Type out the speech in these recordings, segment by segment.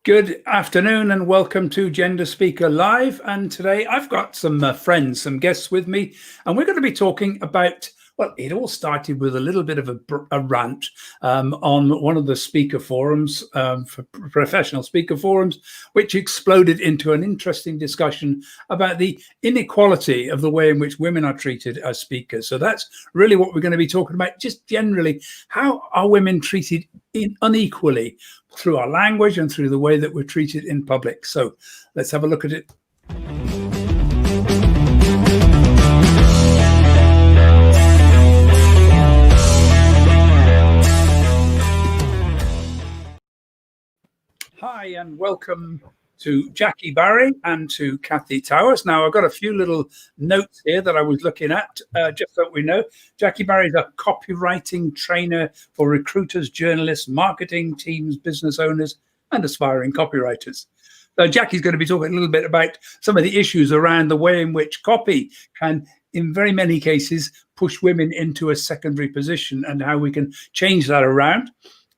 Good afternoon and welcome to Gender Speaker Live. And today I've got some friends, some guests with me, and we're going to be talking about, well, it all started with a little bit of a rant on one of the speaker forums, for professional speaker forums, which exploded into an interesting discussion about the inequality of the way in which women are treated as speakers. So that's really what we're going to be talking about. Just generally, how are women treated unequally through our language and through the way that we're treated in public. So let's have a look at it. Hi and welcome to Jackie Barry and to Kathy Towers. Now, I've got a few little notes here that I was looking at, just so we know. Jackie Barry is a copywriting trainer for recruiters, journalists, marketing teams, business owners, and aspiring copywriters. So Jackie's going to be talking a little bit about some of the issues around the way in which copy can, in very many cases, push women into a secondary position and how we can change that around.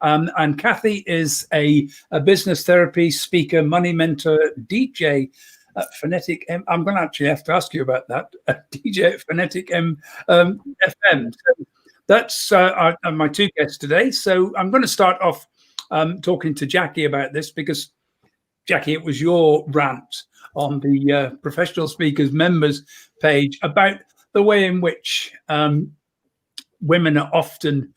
And Kathy is a business therapy speaker, money mentor, DJ at Phonetic M. I'm going to actually have to ask you about that. DJ at Phonetic M FM. So that's my two guests today. So I'm going to start off talking to Jackie about this because, Jackie, it was your rant on the professional speakers members page about the way in which women are often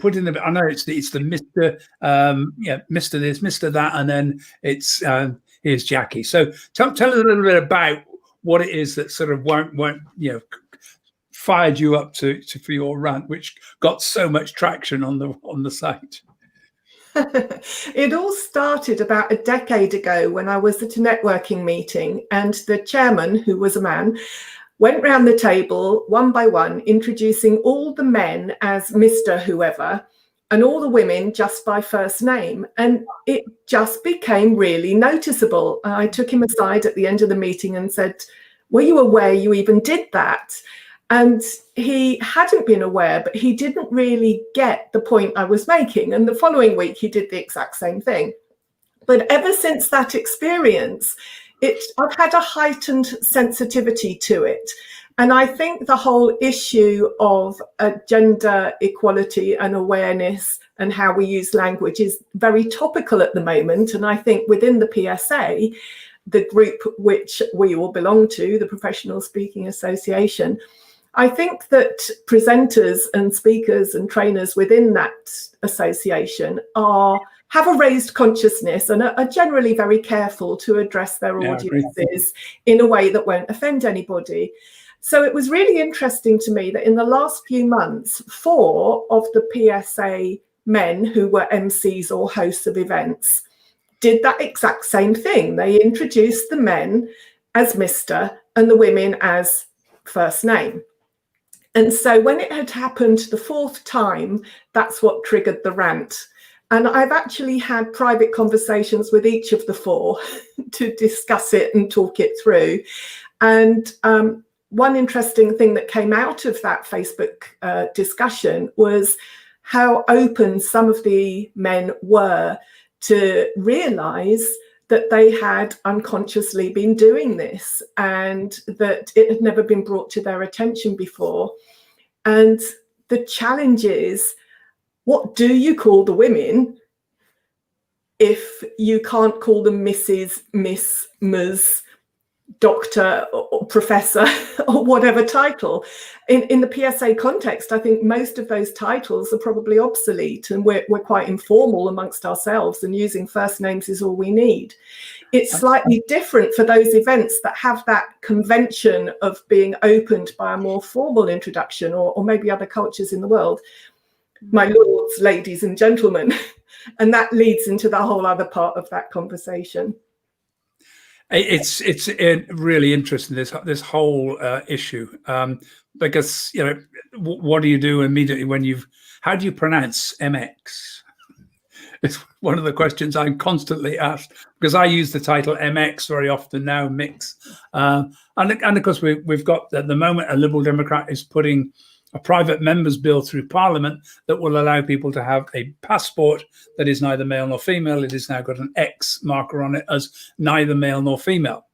put in the, I know it's the Mr. Mr. this, Mr. that, and then it's here's Jackie. So tell us a little bit about what it is that sort of won't fired you up to for your rant, which got so much traction on the site. It all started about a decade ago when I was at a networking meeting, and the chairman, who was a man, went round the table one by one, introducing all the men as Mr. whoever and all the women just by first name. And it just became really noticeable. I took him aside at the end of the meeting and said, "Were you aware you even did that?" And he hadn't been aware, but he didn't really get the point I was making. And the following week, he did the exact same thing. But ever since that experience, I've had a heightened sensitivity to it. And I think the whole issue of gender equality and awareness and how we use language is very topical at the moment. And I think within the PSA, the group which we all belong to, the Professional Speaking Association, I think that presenters and speakers and trainers within that association have a raised consciousness and are generally very careful to address their audiences in a way that won't offend anybody. So it was really interesting to me that in the last few months, 4 of the PSA men who were MCs or hosts of events did that exact same thing. They introduced the men as Mr. and the women as first name. And so when it had happened the 4th time, that's what triggered the rant. And I've actually had private conversations with each of the 4 to discuss it and talk it through. And one interesting thing that came out of that Facebook discussion was how open some of the men were to realise that they had unconsciously been doing this and that it had never been brought to their attention before. And the challenge is, what do you call the women if you can't call them Mrs., Miss, Ms., Doctor or Professor or whatever title? In the PSA context, I think most of those titles are probably obsolete, and we're quite informal amongst ourselves, and using first names is all we need. It's slightly different for those events that have that convention of being opened by a more formal introduction, or maybe other cultures in the world. My lords, ladies and gentlemen. And that leads into the whole other part of that conversation. It's really interesting, this whole issue, because what do you do immediately when how do you pronounce MX? It's one of the questions I'm constantly asked, because I use the title MX very often now, mix, and of course we've got at the moment a Liberal Democrat is putting a private member's bill through Parliament that will allow people to have a passport that is neither male nor female. It has now got an X marker on it as neither male nor female.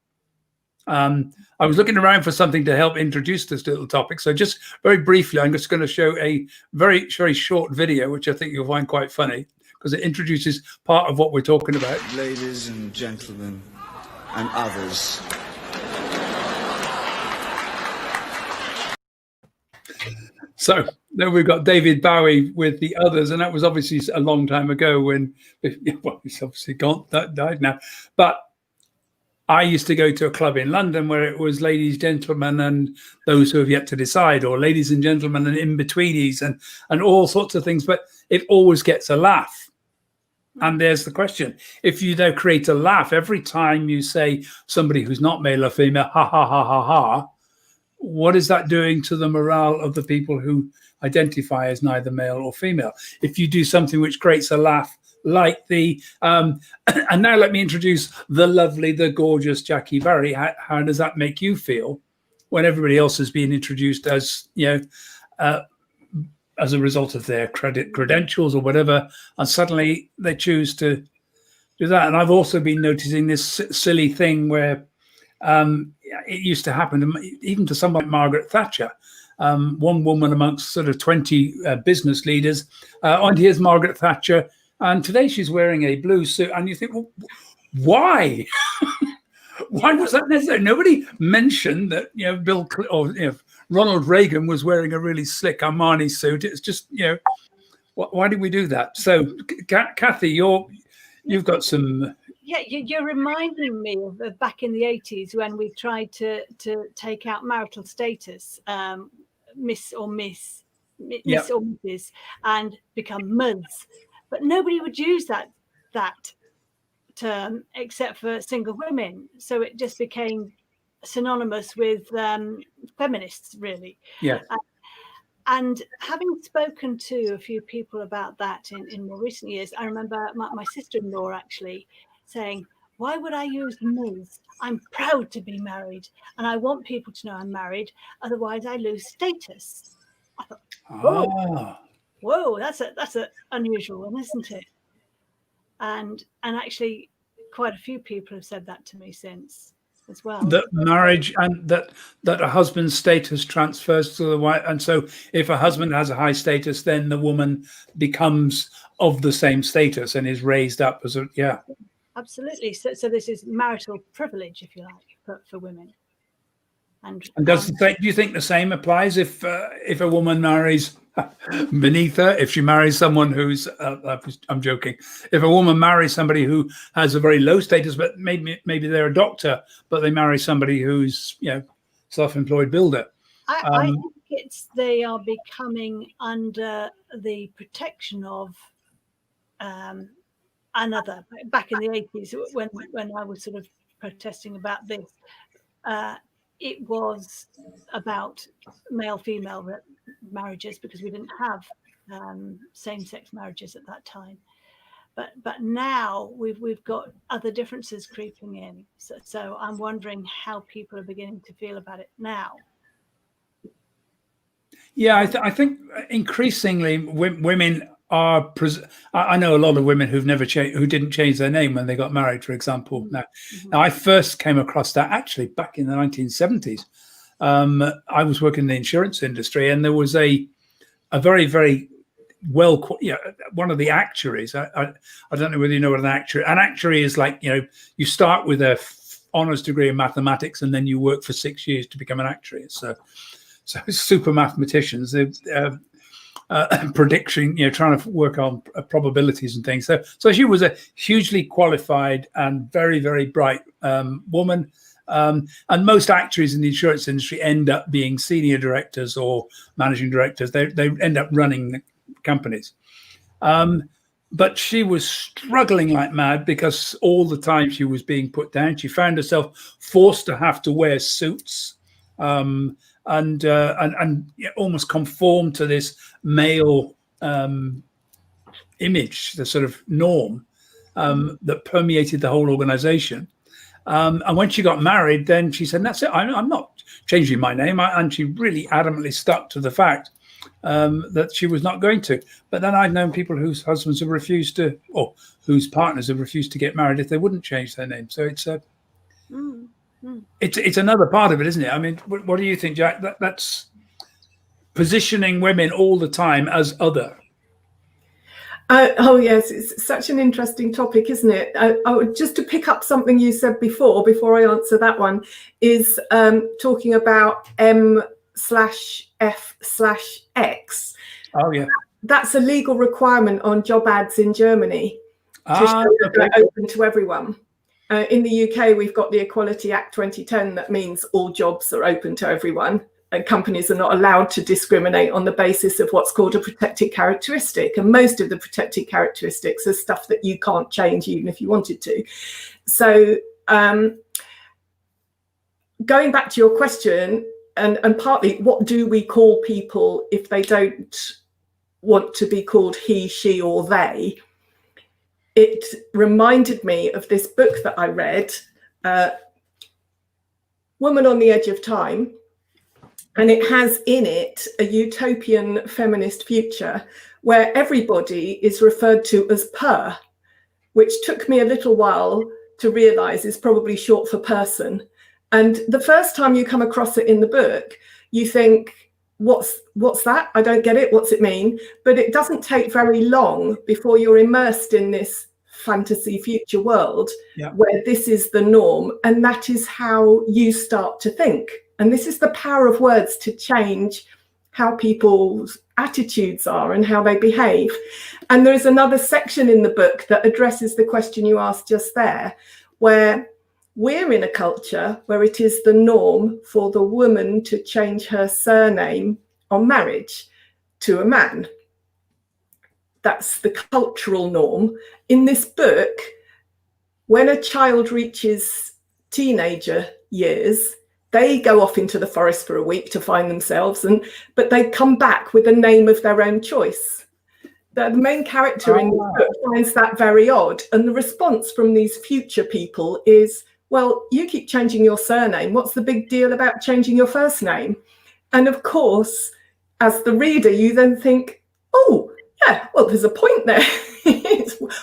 I was looking around for something to help introduce this little topic. So just very briefly, I'm just going to show a very, very short video, which I think you'll find quite funny, because it introduces part of what we're talking about. Ladies and gentlemen and others. So then we've got David Bowie with the others, and that was obviously a long time ago when, well, he's obviously gone, that died now. But I used to go to a club in London where it was ladies, gentlemen, and those who have yet to decide, or ladies and gentlemen and in-betweenies, and all sorts of things. But it always gets a laugh. And there's the question. If you now create a laugh every time you say somebody who's not male or female, ha, ha, ha, ha, ha, what is that doing to the morale of the people who identify as neither male or female? If you do something which creates a laugh, like the and now let me introduce the lovely, the gorgeous Jackie Barry. How does that make you feel when everybody else has been introduced as, you know, as a result of their credentials or whatever, and suddenly they choose to do that? And I've also been noticing this silly thing where it used to happen even to someone like Margaret Thatcher. One woman amongst sort of 20 business leaders, and here's Margaret Thatcher. And today she's wearing a blue suit, and you think, well, why? Why was that necessary? Nobody mentioned that, you know, Bill or, you know, Ronald Reagan was wearing a really slick Armani suit. It's just, you know, why did we do that? So, Kathy, you've got some. Yeah, you're reminding me of back in the 80s when we tried to take out marital status, Miss or Mrs, and become Ms. But nobody would use that term except for single women. So it just became synonymous with feminists, really. Yeah. And having spoken to a few people about that in more recent years, I remember my sister-in-law actually saying, why would I use Ms? I'm proud to be married, and I want people to know I'm married, otherwise I lose status. I thought, whoa, that's a unusual one, isn't it? And actually quite a few people have said that to me since as well. That marriage and that a husband's status transfers to the wife, and so if a husband has a high status, then the woman becomes of the same status and is raised up as a, yeah. Absolutely. So this is marital privilege, if you like, for women. And do you think the same applies if a woman marries beneath her, if she marries someone who's I'm joking, if a woman marries somebody who has a very low status, but maybe they're a doctor, but they marry somebody who's, you know, self-employed builder? I think they are becoming under the protection of another. Back in the 80s, when I was sort of protesting about this, it was about male-female marriages because we didn't have same-sex marriages at that time. But now we've got other differences creeping in. So I'm wondering how people are beginning to feel about it now. Yeah, I think increasingly women are. I know a lot of women who've never changed, who didn't change their name when they got married, for example. Now I first came across that actually back in the 1970s. I was working in the insurance industry, and there was a very, very one of the actuaries. I don't know whether you know what an actuary is like. You know, you start with a honours degree in mathematics, and then you work for 6 years to become an actuary. So super mathematicians, prediction, you know, trying to work on probabilities and things. So she was a hugely qualified and very, very bright woman. And most actuaries in the insurance industry end up being senior directors or managing directors. They end up running the companies. But she was struggling like mad because all the time she was being put down. She found herself forced to have to wear suits. And almost conform to this male image, the sort of norm that permeated the whole organization. And when she got married, then she said, that's it, I'm not changing my name. And she really adamantly stuck to the fact that she was not going to. But then I've known people whose husbands have refused to, or whose partners have refused to get married if they wouldn't change their name. So it's it's another part of it, isn't it? I mean, what do you think, Jack? That's positioning women all the time as other. Oh yes, it's such an interesting topic, isn't it? Just to pick up something you said before I answer that one, is talking about M/F/X. Oh yeah, that's a legal requirement on job ads in Germany to show that they're open to everyone. In the UK, we've got the Equality Act 2010 that means all jobs are open to everyone. And companies are not allowed to discriminate on the basis of what's called a protected characteristic. And most of the protected characteristics are stuff that you can't change even if you wanted to. So going back to your question, and partly what do we call people if they don't want to be called he, she, or they? It reminded me of this book that I read, Woman on the Edge of Time. And it has in it a utopian feminist future where everybody is referred to as per, which took me a little while to realize is probably short for person. And the first time you come across it in the book, you think, what's that? I don't get it. What's it mean? But it doesn't take very long before you're immersed in this fantasy future world where this is the norm. And that is how you start to think. And this is the power of words to change how people's attitudes are and how they behave. And there's another section in the book that addresses the question you asked just there, where we're in a culture where it is the norm for the woman to change her surname on marriage to a man. That's the cultural norm. In this book, when a child reaches teenager years, they go off into the forest for a week to find themselves, but they come back with a name of their own choice. The main character in the book finds that very odd. And the response from these future people is, well, you keep changing your surname. What's the big deal about changing your first name? And of course, as the reader, you then think, oh, yeah, well, there's a point there.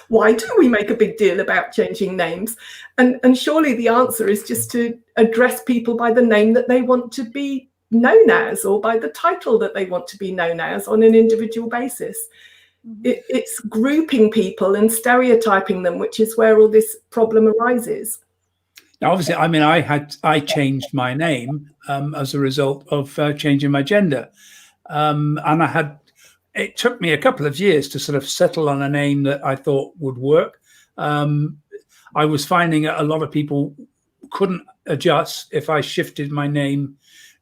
Why do we make a big deal about changing names? And surely the answer is just to address people by the name that they want to be known as, or by the title that they want to be known as on an individual basis. It's grouping people and stereotyping them, which is where all this problem arises. Now, obviously, I mean, I changed my name as a result of changing my gender. And it took me a couple of years to sort of settle on a name that I thought would work. I was finding a lot of people couldn't adjust if I shifted my name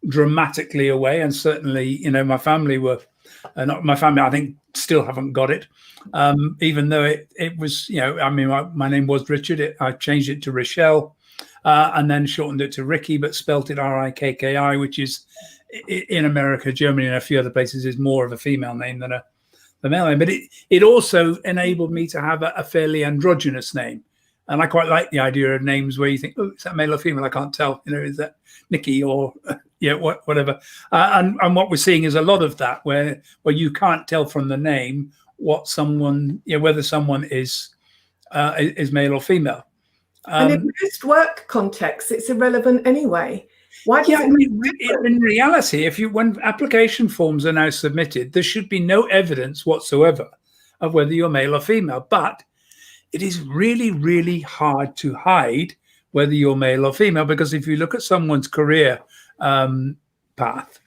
dramatically away. And certainly, my family were not my family, I think, still haven't got it. Even though it was, my name was Richard. I changed it to Rochelle and then shortened it to Ricky, but spelt it R-I-K-K-I, which is in America, Germany, and a few other places is more of a female name than a male name. But it also enabled me to have a fairly androgynous name. And I quite like the idea of names where you think, oh, is that male or female? I can't tell. Is that Nikki or whatever? And what we're seeing is a lot of that where you can't tell from the name what someone, whether someone is male or female. And in most work contexts, it's irrelevant anyway. Why does in reality, when application forms are now submitted, there should be no evidence whatsoever of whether you're male or female. But it is really, really hard to hide whether you're male or female, because if you look at someone's career path,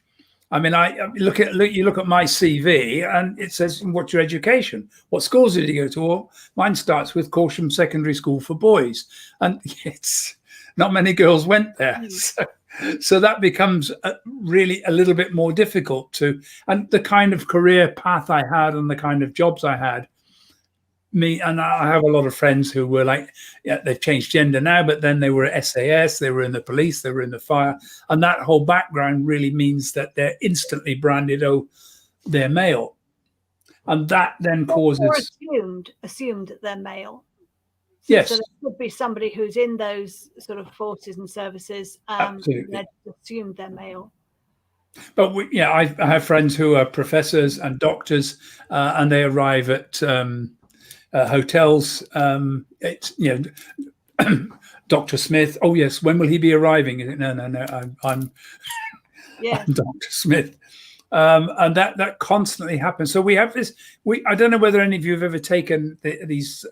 I mean, you look at my CV and it says, what's your education? What schools did you go to? Well, mine starts with Corsham Secondary School for Boys. And it's not many girls went there. So that becomes really a little bit more difficult and the kind of career path I had and the kind of jobs I had, and I have a lot of friends who were like, they've changed gender now, but then they were at SAS, they were in the police, they were in the fire. And that whole background really means that they're instantly branded, oh, they're male. And that then causes... Or assumed that they're male. Yes. So there could be somebody who's in those sort of forces and services. Absolutely. They're assumed they're male. But I have friends who are professors and doctors, and they arrive at hotels. It's Dr. Smith. Oh yes, when will he be arriving? No, I'm Yeah. I'm Dr. Smith. And that constantly happens. So we have this. I don't know whether any of you have ever taken these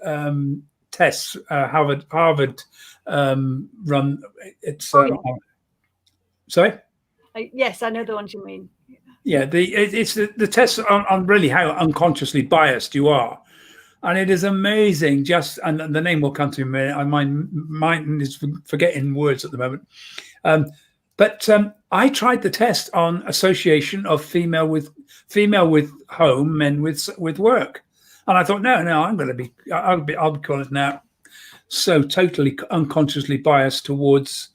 tests. Harvard run. It's sorry. Yes, I know the ones you mean. Yeah, it's the tests on really how unconsciously biased you are, and it is amazing. And the name will come to me. My mind is forgetting words at the moment. But I tried the test on association of female with home, men with work, and I thought, no, I'll be calling it now. So totally unconsciously biased towards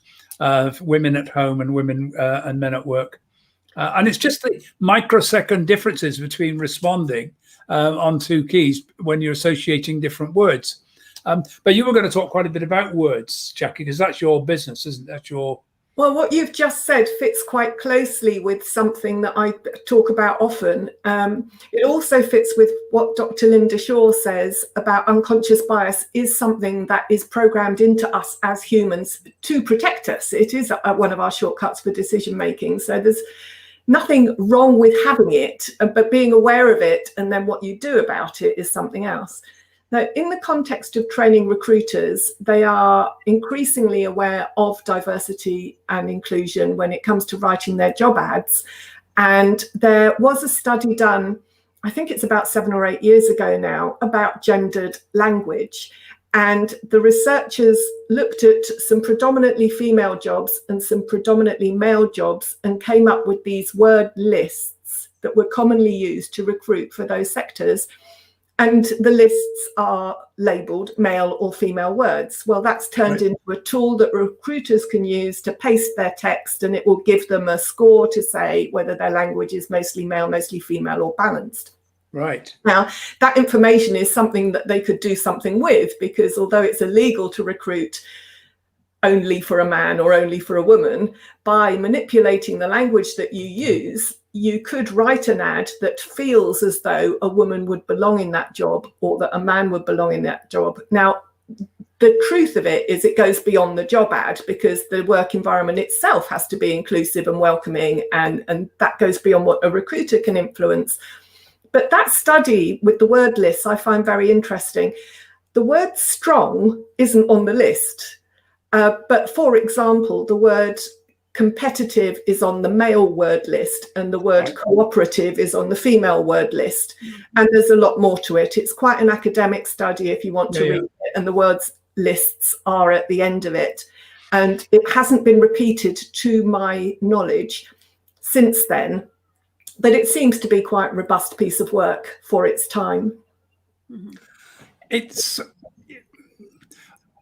women at home and women and men at work, and it's just the microsecond differences between responding on two keys when you're associating different words. But you were going to talk quite a bit about words, Jackie, because that's your business, isn't that? Well, what you've just said fits quite closely with something that I talk about often. It also fits with what Dr. Linda Shaw says about unconscious bias is something that is programmed into us as humans to protect us. It is one of our shortcuts for decision making. So there's nothing wrong with having it, but being aware of it and then what you do about it is something else. Now, in the context of training recruiters, they are increasingly aware of diversity and inclusion when it comes to writing their job ads. And there was a study done, I think it's about 7 or 8 years ago now, about gendered language. And the researchers looked at some predominantly female jobs and some predominantly male jobs and came up with these word lists that were commonly used to recruit for those sectors. And the lists are labeled male or female words. Well, that's turned into a tool that recruiters can use to paste their text, and it will give them a score to say whether their language is mostly male, mostly female, or balanced. Right. Now, that information is something that they could do something with, because although it's illegal to recruit only for a man or only for a woman, by manipulating the language that you use, you could write an ad that feels as though a woman would belong in that job or that a man would belong in that job. Now, the truth of it is it goes beyond the job ad, because the work environment itself has to be inclusive and welcoming, and that goes beyond what a recruiter can influence. But that study with the word lists I find very interesting. The word strong isn't on the list, but for example, the word competitive is on the male word list and the word cooperative is on the female word list. And there's a lot more to it. It's quite an academic study if you want to read it, and the words lists are at the end of it. And it hasn't been repeated to my knowledge since then, but it seems to be quite a robust piece of work for its time. It's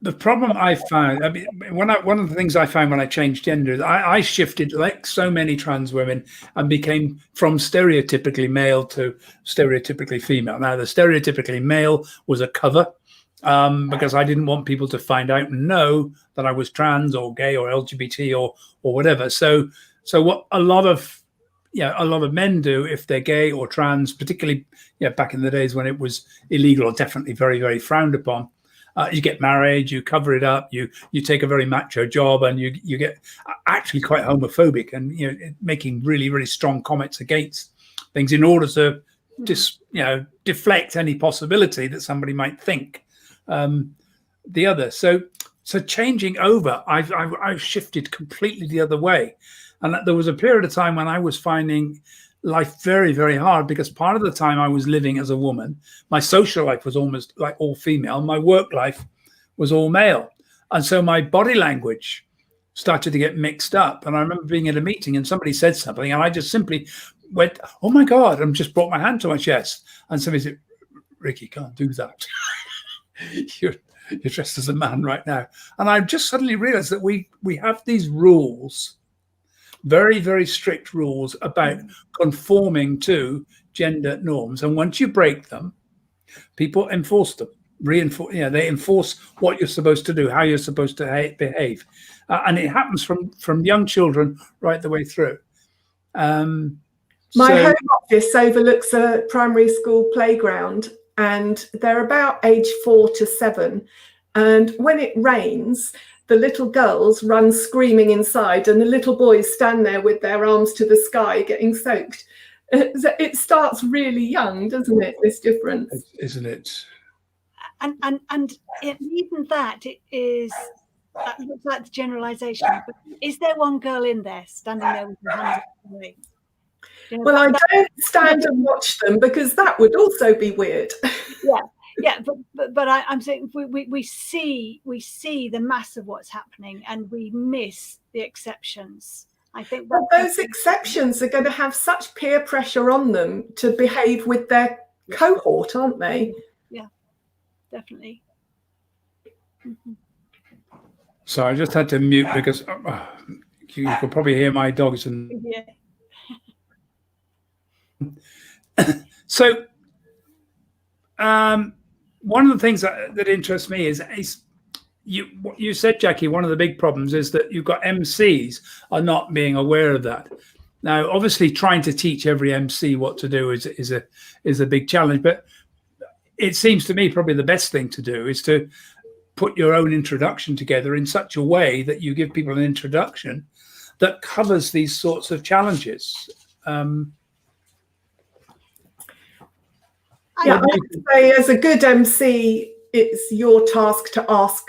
the problem I found. I mean, one of the things I found when I changed genders, I shifted like so many trans women and became from stereotypically male to stereotypically female. Now, the stereotypically male was a cover because I didn't want people to find out and know that I was trans or gay or LGBT or whatever. So what a lot of men do if they're gay or trans, particularly back in the days when it was illegal or definitely very, very frowned upon. You get married, you cover it up, you take a very macho job, and you get actually quite homophobic and making really, really strong comments against things in order to deflect any possibility that somebody might think the other. So changing over, I've shifted completely the other way, and there was a period of time when I was finding life very, very hard, because part of the time I was living as a woman, my social life was almost like all female, my work life was all male, and so my body language started to get mixed up. And I remember being at a meeting and somebody said something and I just simply went, oh my God, and just brought my hand to my chest, and somebody said, Ricky, can't do that. you're dressed as a man right now. And I just suddenly realized that we have these rules, very, very strict rules about conforming to gender norms. And once you break them, people enforce them, they enforce what you're supposed to do, how you're supposed to behave. And it happens from young children right the way through. My So- home office overlooks a primary school playground, and they're about age 4 to 7. And when it rains, the little girls run screaming inside, and the little boys stand there with their arms to the sky getting soaked. It starts really young, doesn't it, this difference? Isn't it? And even that it is, that looks like the generalization, but is there one girl in there standing there with her hands up the way? You know, Well, I don't stand and watch them, because that would also be weird. yeah, but I'm saying we see the mass of what's happening, and we miss the exceptions. I think Well, those exceptions are going to have such peer pressure on them to behave with their cohort, aren't they? Yeah, definitely. Mm-hmm. So I just had to mute because you could probably hear my dogs. And Yeah. So one of the things that interests me is what you said, Jackie. One of the big problems is that you've got MCs are not being aware of that. Now, obviously, trying to teach every MC what to do is a big challenge. But it seems to me probably the best thing to do is to put your own introduction together in such a way that you give people an introduction that covers these sorts of challenges. Yeah, I would say as a good MC, it's your task to ask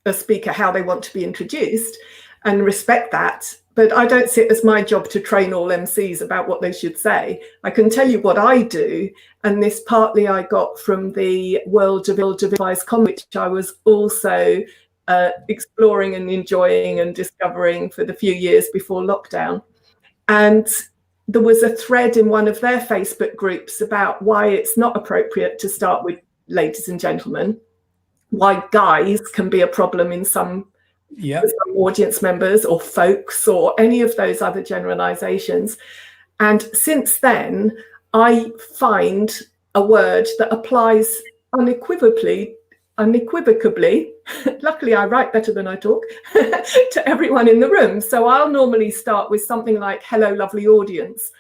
a speaker how they want to be introduced and respect that. But I don't see it as my job to train all MCs about what they should say. I can tell you what I do, and this partly I got from the world of ill-advised comedy, which I was also exploring and enjoying and discovering for the few years before lockdown. And there was a thread in one of their Facebook groups about why it's not appropriate to start with ladies and gentlemen, why guys can be a problem in some audience members or folks or any of those other generalizations. And since then, I find a word that applies unequivocally, luckily I write better than I talk, to everyone in the room. So I'll normally start with something like, hello, lovely audience,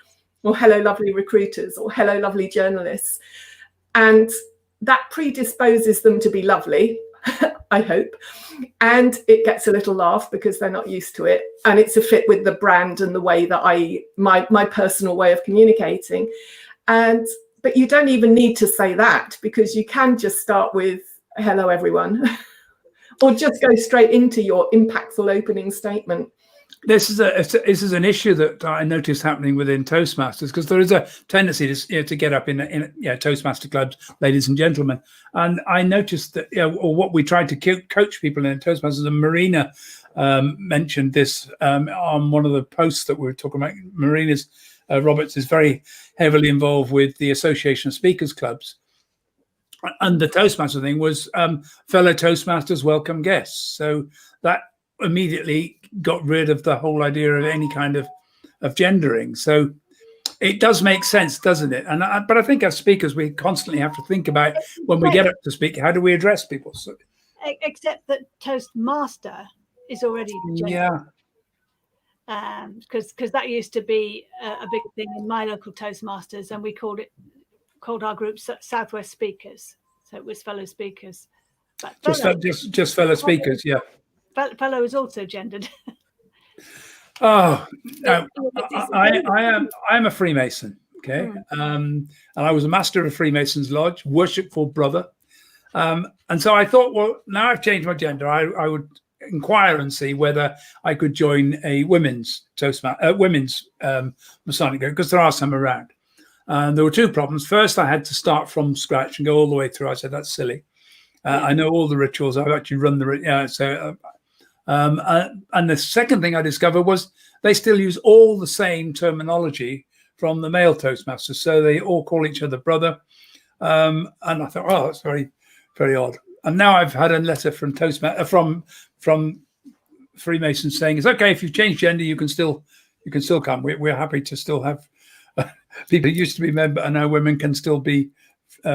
or hello, lovely recruiters, or hello, lovely journalists. And that predisposes them to be lovely, I hope. And it gets a little laugh because they're not used to it. And it's a fit with the brand and the way that my personal way of communicating. But you don't even need to say that, because you can just start with, hello, everyone, or just go straight into your impactful opening statement. This is an issue that I noticed happening within Toastmasters, because there is a tendency to get up in Toastmaster clubs, ladies and gentlemen. And I noticed that, or what we tried to coach people in Toastmasters, and Marina mentioned this on one of the posts that we were talking about. Marina Roberts is very heavily involved with the Association of Speakers Clubs. And the Toastmaster thing was fellow Toastmasters welcome guests. So that immediately got rid of the whole idea of any kind of gendering. So it does make sense, doesn't it? But I think as speakers, we constantly have to think about, when we get up to speak, how do we address people? So, except that Toastmaster is already gendered. Because that used to be a big thing in my local Toastmasters, and we called our group Southwest Speakers. So it was fellow speakers. But just fellow speakers, yeah. Fellow is also gendered. Oh, no, I am a Freemason, okay? And I was a master of a Freemasons Lodge, worshipful brother. And so I thought, well, now I've changed my gender, I would inquire and see whether I could join a women's Masonic group, because there are some around. And there were two problems. First, I had to start from scratch and go all the way through. I said, that's silly. I know all the rituals. I've actually run the and the second thing I discovered was they still use all the same terminology from the male Toastmasters. So they all call each other brother. And I thought, oh, that's very, very odd. And now I've had a letter from from Freemasons saying it's okay if you've changed gender, you can still come. We're happy to still have people who used to be men, but now women can still be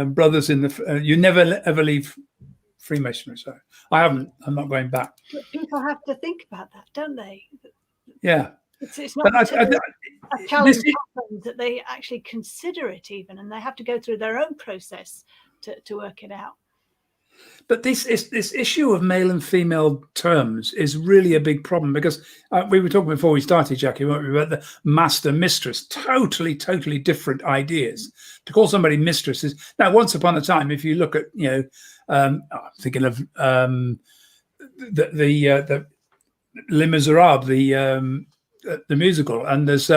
brothers in the. You never ever leave Freemasonry. So I'm not going back. But people have to think about that, don't they? Yeah. It's not. a challenge happens, that they actually consider it even, and they have to go through their own process to work it out. But this issue of male and female terms is really a big problem, because we were talking before we started, Jackie, weren't we, about the master mistress. Totally different ideas. To call somebody mistress is, now, once upon a time, if you look at, I'm thinking of the Les Miserables, the musical, and there's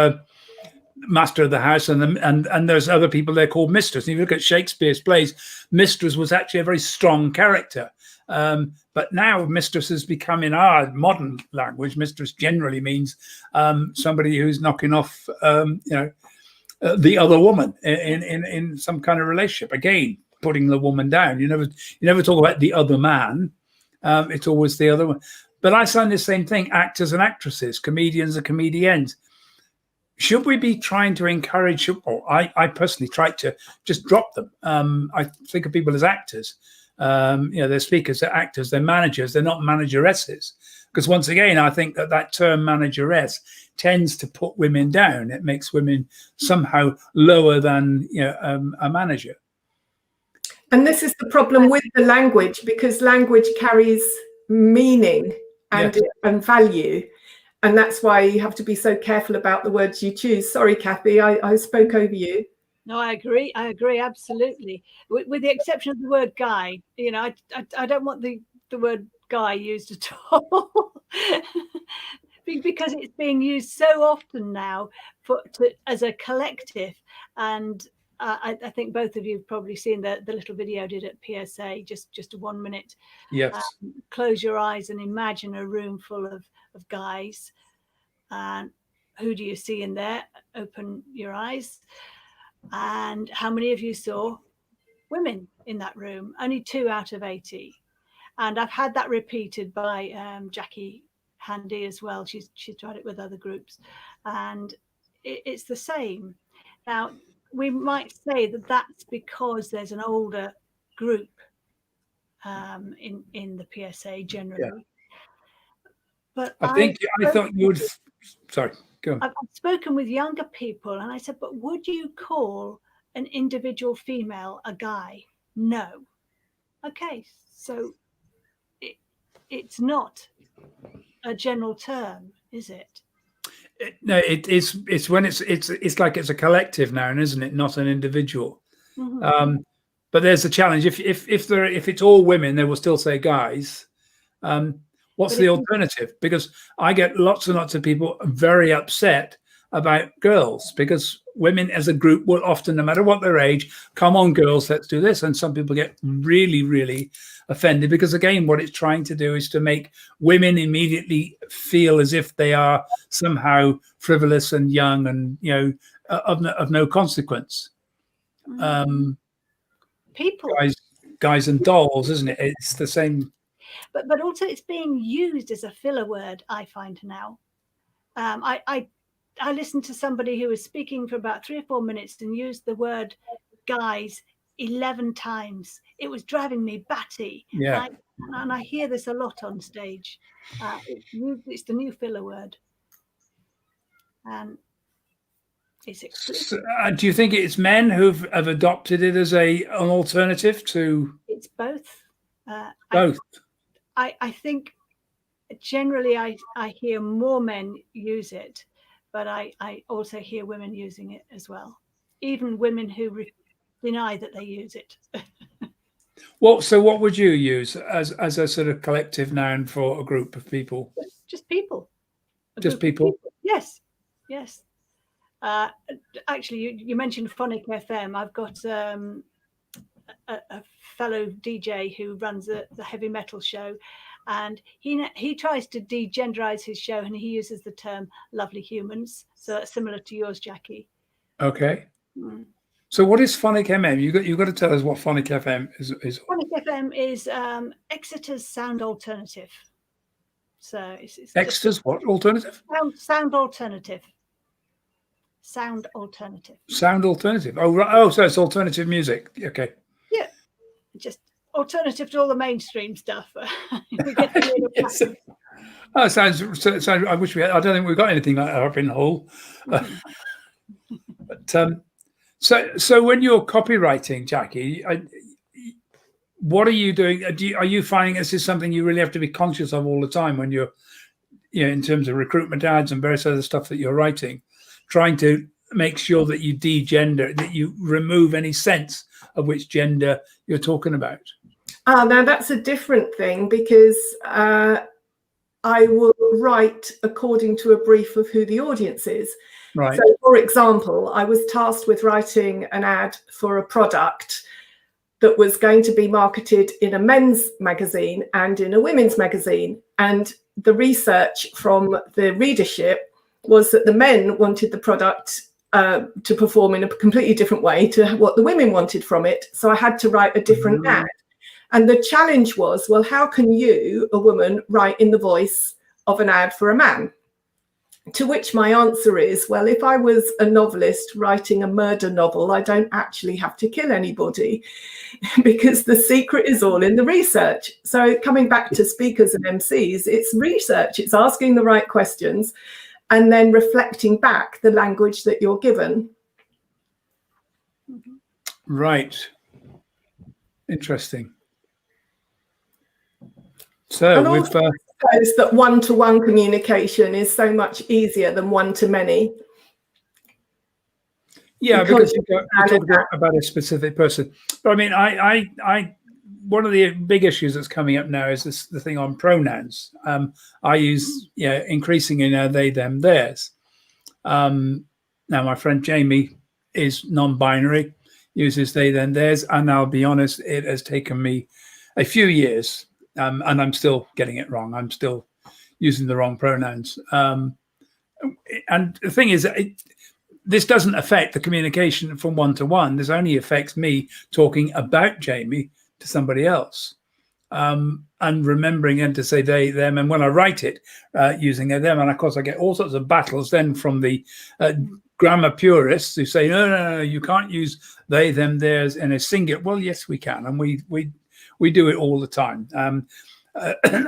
master of the house, and there's other people there called mistress. And if you look at Shakespeare's plays, mistress was actually a very strong character. But now mistress has become, in our modern language, mistress generally means somebody who's knocking off the other woman in some kind of relationship. Again, putting the woman down. You never talk about the other man. It's always the other one. But I find the same thing, actors and actresses, comedians and comedians. Should we be trying to encourage, or I personally try to just drop them. I think of people as actors. They're speakers, they're actors, they're managers, they're not manageresses. Because once again, I think that term manageress tends to put women down. It makes women somehow lower than a manager. And this is the problem with the language, because language carries meaning and value. And that's why you have to be so careful about the words you choose. Sorry, Kathy, I spoke over you. No, I agree. I agree, absolutely. With the exception of the word guy, I don't want the word guy used at all. Because it's being used so often now as a collective. And I think both of you have probably seen the little video I did at PSA, just a 1 minute. Yes. Close your eyes and imagine a room full of guys. And who do you see in there? Open your eyes. And how many of you saw women in that room? Only 2 out of 80. And I've had that repeated by Jackie Handy as well. She's tried it with other groups, and it's the same. Now, we might say that that's because there's an older group in the PSA generally. Yeah. But I thought you would. Sorry, go on. I've spoken with younger people, and I said, but would you call an individual female a guy? No. Okay, so it's not a general term, is it? No, it's when it's like it's a collective now, isn't it? Not an individual. Mm-hmm. But there's a challenge. If it's all women, they will still say guys. What's the alternative? Because I get lots and lots of people very upset about girls, because women as a group will often, no matter what their age, come on, girls, let's do this. And some people get really, really offended, because again, what it's trying to do is to make women immediately feel as if they are somehow frivolous and young and of no consequence. People, guys and dolls, isn't it? It's the same. But also it's being used as a filler word, I find now. I listened to somebody who was speaking for about 3 or 4 minutes and used the word guys 11 times. It was driving me batty. Yeah. And I hear this a lot on stage. It's the new filler word. And it's exclusive. Do you think it's men who've adopted it as an alternative to? It's both. Both. I think generally I hear more men use it, but I also hear women using it as well. Even women who deny that they use it. So what would you use as a sort of collective noun for a group of people? Just people. Just people? Yes. Actually, you mentioned Phonic FM. I've got a fellow DJ who runs the heavy metal show, and he tries to degenderize his show, and he uses the term lovely humans. So that's similar to yours, Jackie. Okay. So what is Phonic FM? You've got to tell us what Phonic FM is. Phonic FM is Exeter's sound alternative. So it's Exeter's what alternative? Sound alternative. Sound alternative. Sound alternative. Oh, right. Oh, so it's alternative music. Okay. Yeah, just alternative to all the mainstream stuff. Oh, sounds. I wish we had. I don't think we've got anything like that up in Hull. But so when you're copywriting, Jackie, what are you doing? Are you finding this is something you really have to be conscious of all the time when you're, in terms of recruitment ads and various other stuff that you're writing, trying to make sure that you de-gender, that you remove any sense of which gender you're talking about? Now that's a different thing, because I will write according to a brief of who the audience is. Right. So, for example, I was tasked with writing an ad for a product that was going to be marketed in a men's magazine and in a women's magazine. And the research from the readership was that the men wanted the product to perform in a completely different way to what the women wanted from it. So I had to write a different ad. And the challenge was, well, how can you, a woman, write in the voice of an ad for a man? To which my answer is, well, if I was a novelist writing a murder novel, I don't actually have to kill anybody, because the secret is all in the research. So coming back to speakers and MCs, it's research, it's asking the right questions and then reflecting back the language that you're given. Right. Interesting. So and also, I suppose that one-to-one communication is so much easier than one-to-many. Yeah, because you talk about a specific person. But I mean, I one of the big issues that's coming up now is the thing on pronouns. I use increasingly now they, them, theirs. Now my friend Jamie is non-binary, uses they, them, theirs, and I'll be honest, it has taken me a few years. And I'm still getting it wrong. I'm still using the wrong pronouns. And the thing is, this doesn't affect the communication from one to one. This only affects me talking about Jamie to somebody else, and remembering them to say they, them. And when I write it, using they, them, and of course I get all sorts of battles then from the grammar purists who say, no, you can't use they, them, theirs in a singular. Well, yes, we can, and we do it all the time.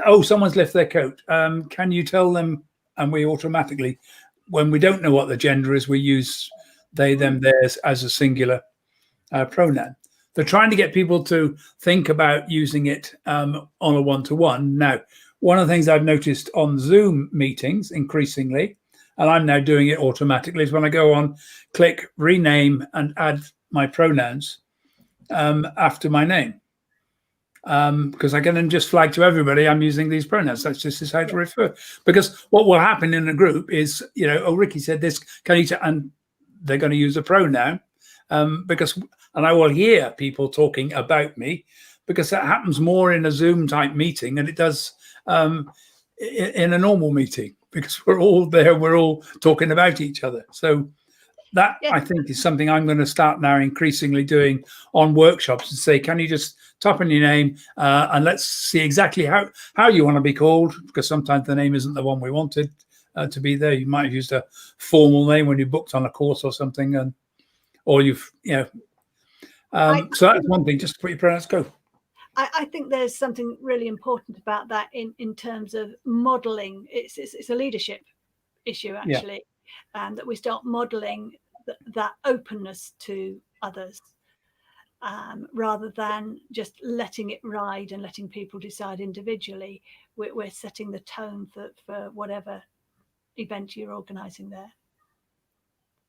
Oh, someone's left their coat. Can you tell them? And we automatically, when we don't know what the gender is, we use they, them, theirs as a singular pronoun. They're trying to get people to think about using it on a one-to-one. Now, one of the things I've noticed on Zoom meetings increasingly, and I'm now doing it automatically, is when I go on, click rename and add my pronouns after my name. Because I can then just flag to everybody I'm using these pronouns. That's just how to refer. Because what will happen in a group is, oh, Ricky said this, can you and they're going to use a pronoun and I will hear people talking about me, because that happens more in a Zoom type meeting than it does in a normal meeting, because we're all there, we're all talking about each other. So that, I think, is something I'm going to start now increasingly doing on workshops, and say, can you just type in your name and let's see exactly how you want to be called, because sometimes the name isn't the one we wanted to be there. You might have used a formal name when you booked on a course or something, or you've, so that's one thing, just put your pronouns, go. I think there's something really important about that in terms of modeling. It's a leadership issue, actually, that we start modeling that openness to others, rather than just letting it ride and letting people decide individually. We're setting the tone for whatever event you're organising there.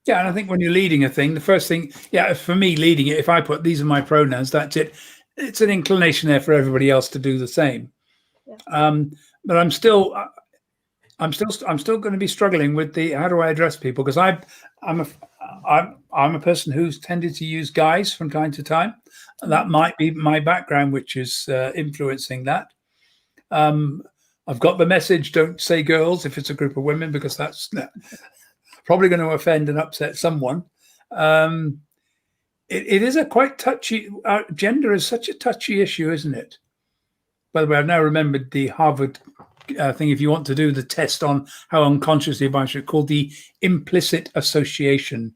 Yeah, and I think when you're leading a thing, the first thing, for me, leading it, if I put these are my pronouns, that's it. It's an inclination there for everybody else to do the same. Yeah. But I'm still going to be struggling with the how do I address people, because I'm a person who's tended to use guys from time to time. That might be my background, which is influencing that. I've got the message: don't say girls if it's a group of women, because that's probably going to offend and upset someone. It is a quite touchy. Gender is such a touchy issue, isn't it? By the way, I've now remembered the Harvard thing. If you want to do the test on how unconsciously you should, called the implicit association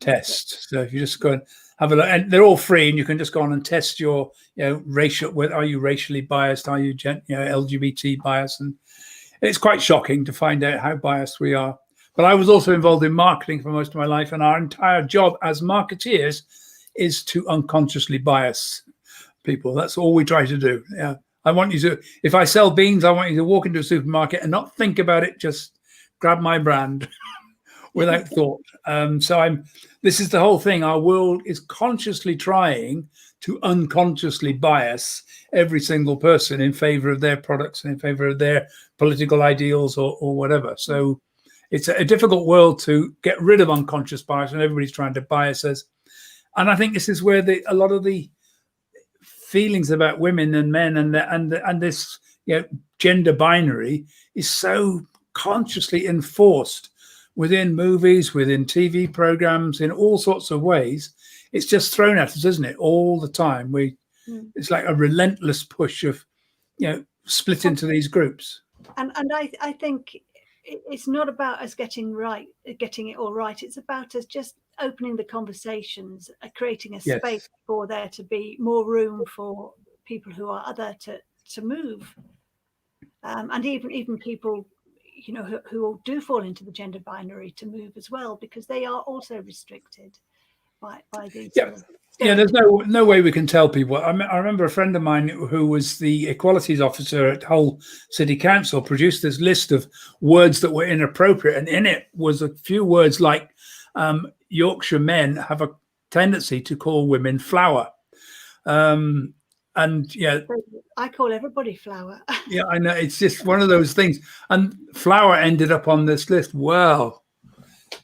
test. So if you just go and have a look, and they're all free, and you can just go on and test your, racial. Are you racially biased? Are you, LGBT biased? And It's quite shocking to find out how biased we are. But I was also involved in marketing for most of my life, and our entire job as marketeers is to unconsciously bias people. That's all we try to do. Yeah. I want you to, if I sell beans, I want you to walk into a supermarket and not think about it, just grab my brand without thought. This is the whole thing. Our world is consciously trying to unconsciously bias every single person in favor of their products and in favor of their political ideals or whatever. So it's a difficult world to get rid of unconscious bias, and everybody's trying to bias us. And I think this is where a lot of the feelings about women and men and this gender binary is so consciously enforced within movies, within TV programs, in all sorts of ways. It's just thrown at us, isn't it, all the time? It's like a relentless push of split into these groups. And I think it's not about us getting it all right. It's about us just opening the conversations, creating a space for there to be more room for people who are other to move, and even people who do fall into the gender binary to move as well, because they are also restricted by these. There's no way we can tell people. I remember a friend of mine who was the equalities officer at Hull City Council produced this list of words that were inappropriate, and in it was a few words like Yorkshire men have a tendency to call women flower. I call everybody flower. Yeah, I know. It's just one of those things. And flower ended up on this list. Well,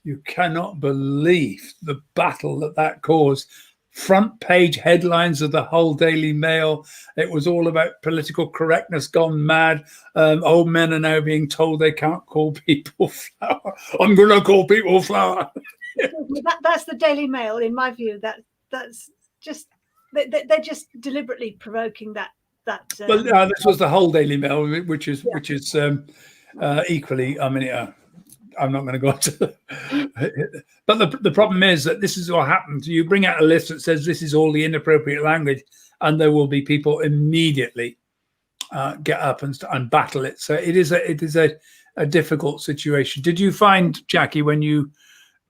you cannot believe the battle that caused. Front page headlines of the Hull Daily Mail. It was all about political correctness gone mad. Old men are now being told they can't call people flower. I'm going to call people flower. That's the Daily Mail, in my view. That's just they're just deliberately provoking that. This was the Hull Daily Mail, which is equally. I mean, I'm not going to go into. But the problem is that this is what happens. You bring out a list that says this is all the inappropriate language, and there will be people immediately get up and battle it. So it is a difficult situation. Did you find, Jackie, when you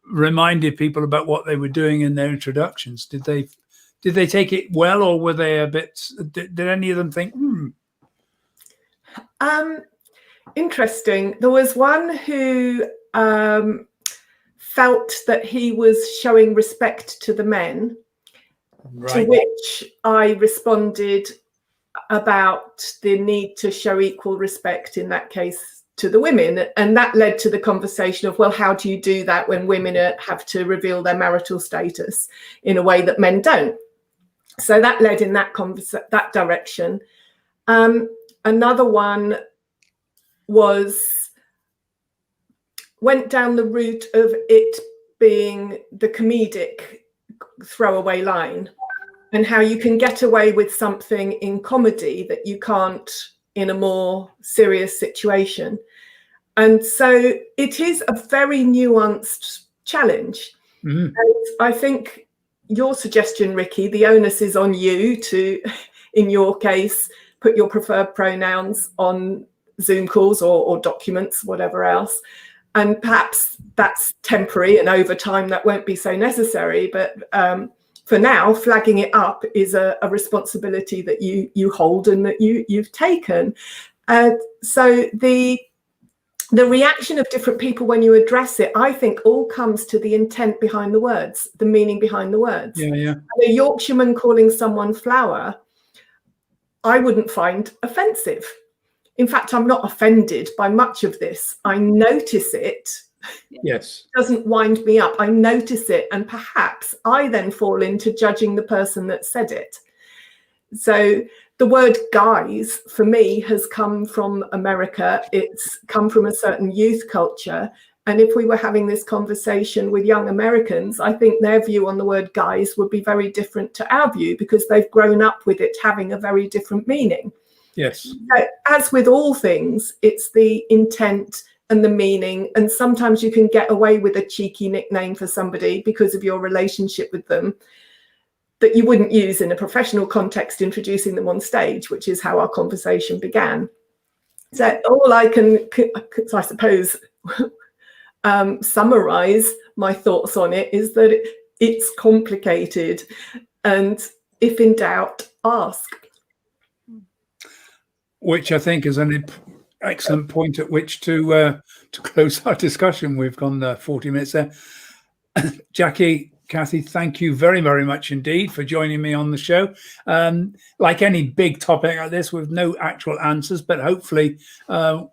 reminded people about what they were doing in their introductions, did they take it well, or were they a bit? Did any of them think? Interesting. There was one who felt that he was showing respect to the men, to which I responded about the need to show equal respect in that case to the women. And that led to the conversation of, well, how do you do that when women have to reveal their marital status in a way that men don't? So that led in that direction. Another one went down the route of it being the comedic throwaway line, and how you can get away with something in comedy that you can't in a more serious situation. And so it is a very nuanced challenge. And I think your suggestion, Ricky, the onus is on you to, in your case, put your preferred pronouns on Zoom calls or documents, whatever else. And perhaps that's temporary, and over time that won't be so necessary. But for now, flagging it up is a responsibility that you hold and that you've taken. So the reaction of different people when you address it, I think, all comes to the intent behind the words, the meaning behind the words. Yeah. A Yorkshireman calling someone flower, I wouldn't find offensive. In fact, I'm not offended by much of this. I notice it. Yes. It doesn't wind me up. I notice it, and perhaps I then fall into judging the person that said it. So the word guys, for me, has come from America. It's come from a certain youth culture. And if we were having this conversation with young Americans, I think their view on the word guys would be very different to our view, because they've grown up with it having a very different meaning. Yes. As with all things, it's the intent and the meaning. And sometimes you can get away with a cheeky nickname for somebody because of your relationship with them that you wouldn't use in a professional context, introducing them on stage, which is how our conversation began. So all I can, I suppose, summarize my thoughts on it is that it's complicated, and if in doubt, ask. Which I think is an excellent point at which to close our discussion. We've gone 40 minutes there. Jackie, Kathy, thank you very, very much indeed for joining me on the show. Like any big topic like this with no actual answers, but hopefully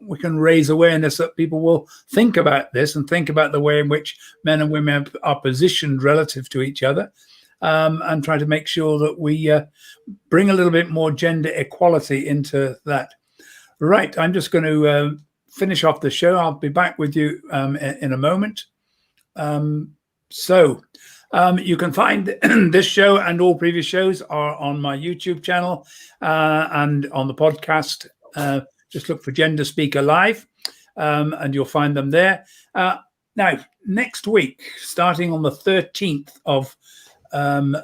we can raise awareness that people will think about this and think about the way in which men and women are positioned relative to each other, and try to make sure that we bring a little bit more gender equality into that. Right, I'm just going to finish off the show. I'll be back with you in a moment. You can find this show and all previous shows are on my YouTube channel and on the podcast. Just look for Gender Speaker Live, and you'll find them there. Now, next week, starting on the 13th of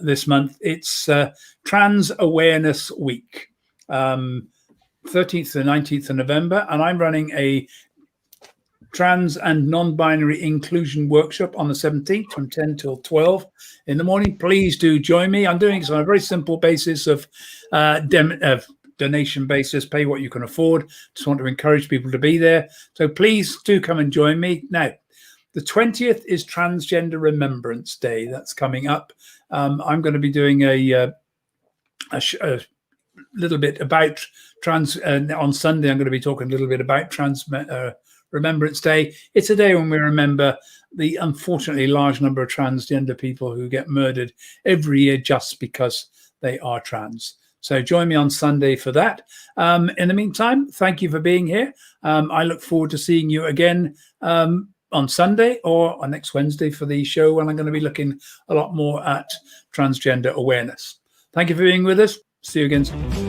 this month, it's Trans Awareness Week, 13th to 19th of November, and I'm running a trans and non-binary inclusion workshop on the 17th from 10 till 12 in the morning. Please do join me. I'm doing it on a very simple basis of donation basis, pay what you can afford. Just want to encourage people to be there. So please do come and join me. Now, the 20th is Transgender Remembrance Day. That's coming up. I'm going to be doing a little bit about trans on Sunday. I'm going to be talking a little bit about Remembrance Day. It's a day when we remember the unfortunately large number of transgender people who get murdered every year just because they are trans. So join me on Sunday for that. In the meantime, thank you for being here. I look forward to seeing you again on Sunday or on next Wednesday for the show when I'm going to be looking a lot more at transgender awareness. Thank you for being with us. See you again soon.